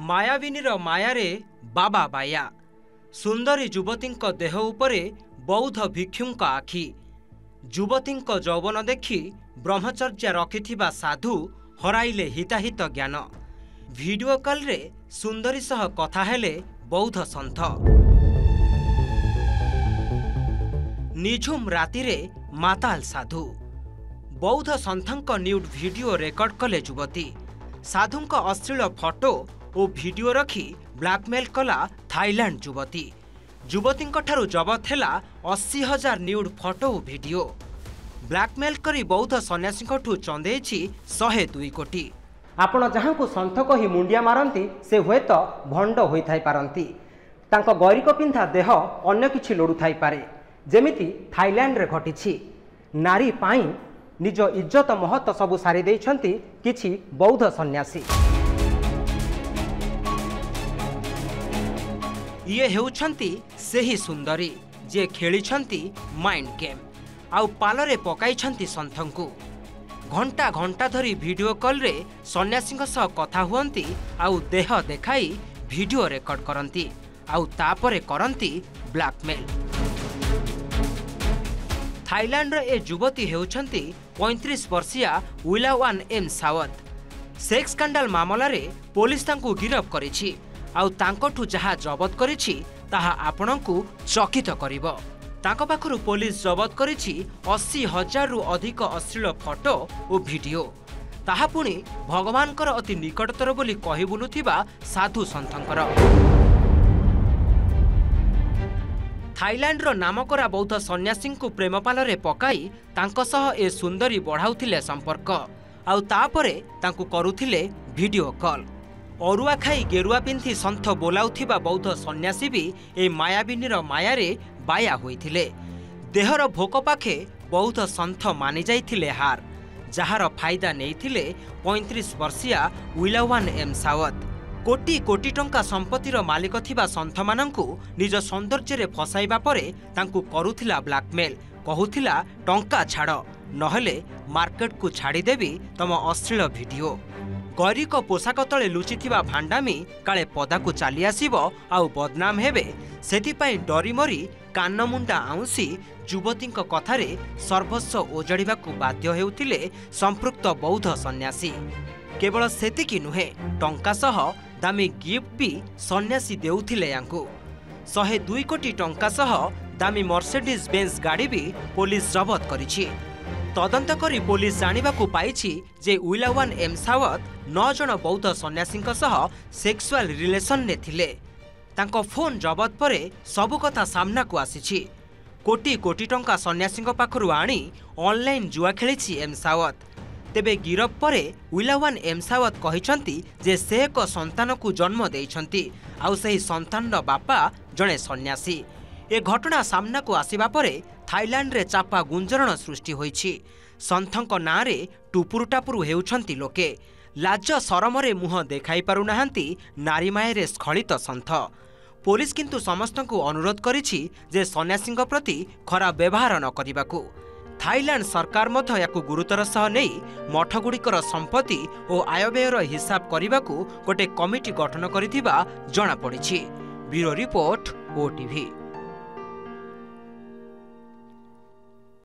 मायाविनीर मायारे बाबा बाया सुंदरी युवतींक देह उपरे बौद्ध भिक्षुंक आखि युवतींक यौवन देखि ब्रह्मचर्या रखिथिबा साधु हराइले हिताहित ज्ञान वीडियो कॉल रे सुंदरी सह कथा हेले बौद्ध सन्थ निझुम रातिरे माताल साधु बौद्ध सन्थंक न्यूड वीडियो रेकर्ड कले युवती साधुंक अश्लील फोटो और वीडियो रखी ब्लैकमेल कला थाईलैंड युवती युवतींक ठारू जबत हेला 80,000 न्यूड फोटो और वीडियो ब्लैकमेल करी बौद्ध सन्यासी चंदेछि 102 कोटी। आपण जहाँ को सन्थ कही मुंडिया मारती से हुए तो भंड होई थाई पारंती तांको गौरिक पिंधा देह अन्य किछि लोडु थाई पारे जेमिति थाईलैंड रे घटिछि नारी पाई निज इज्जत महत्व सबु सारी देइछंती किछि बौद्ध सन्यासी। ये हेउछंती सेही सुंदरी जे खेलिछंती माइंड गेम आउ पालरे पकाइछंती सन्थंकु घंटा घंटा धरी वीडियो कॉल रे सन्यासींक सह कथा हुअंती आउ देह देखाई वीडियो रेकॉर्ड करंती आउ तापरे करंती ब्लैकमेल। थाईलैंड रे ए युवती हेउछंती 35 वर्षीया विलावान एम सावत सेक्स स्कैंडल मामला रे पुलिस तांकु गिरफ करिछि आउ तांकोठु जहा जबत करिछि ताहा आपणंकु चकित करिवो। तांको पाखरु पुलिस जबत करिछि 80,000 रु अधिक अश्लील फोटो और वीडियो ताहा पुणी भगवानकर अति निकटतर बोली कहि बुलुथिबा साधु सन्थंकर। थाईलैंड रो नामकरा बौद्ध सन्यासी को प्रेमपाल रे पकाई तांको सह ए सुंदरी बढ़ाउथिले संपर्क आउ तापरे तांकु करुथिले वीडियो कॉल। अरुआ खाई गेरुआ पिंथि सन्थ बोलाउथिबा बौद्ध सन्यासी भी ए मायाविनीर मायारे बाया होइथिले देहर भोक पाखे बौद्ध सन्थ मानि जाइथिले हार जहार फायदा नेइथिले 35 वर्षीया विलावान एम सावत कोटी कोटी टंका संपत्तिर मालिक थिबा सन्थ मानंकु निज सौंदर्य रे फसाइबा परे तांकु करुथिला ब्लैकमेल कहुथिला टंका छाड़ नहले मार्केट को छाड़ी देबी तम अश्लील वीडियो गौरिक पोशाक तले लुचिथिबा भांडामी काले पदा को चली आसीबो आउ बदनाम हेबे सेथिपाई डरी मरी कान मुंडा आउसी युवतींक कथारे सर्वस्व ओजाड़िबाकु बाध्य हेउथिले संपृक्त बौद्ध सन्यासी। केवल सेतिकी नुहे टंका सह दामी गिफ्ट भी सन्यासी देउथिले यांकु 102 कोटी टंका सह दामी मर्सिडीज बेंज गाड़ी भी पुलिस जबत करिछि। तदंत करी पुलिस जानिबाकु पाइछि जे विलावान एम सावत 9 जन बौद्ध सन्यासींक सह सेक्सुअल रिलेशन ने थिले तांको फोन जबत परे सबु कथा सामना को आसीछि। कोटी कोटी टंका सन्यासींक पाखरु आनी ऑनलाइन जुआ खेलिछि एम सावत। तेबे गिरफ परे विलावान एम सावत कहिसंती जे से एक संतान को जन्म देइछंती आउ सही संतान बापा जणे सन्यासी। ए घटना सामना को आसीबा परे थाईलैंड रे चापा गुंजरण सृष्टि होइछि। सन्थंक नारे टुपुरु टापुरु हेउछंती लोके लाज सरमरे मुह देखाई पारु नाहंती नारी मायरे स्खलित सन्थ। पुलिस किंतु समस्तंकु अनुरोध करिछि जे सन्यासींक प्रति खराब व्यवहार न करिबाकु। थाईलैंड सरकार मध्य याकु गुरुतर सह नै मठगुड़िकर संपत्ति और आयव्ययर हिसाब करने गोटे कमिटी गठन करिथिबा जणा पड़िछि। Bureau report OTV।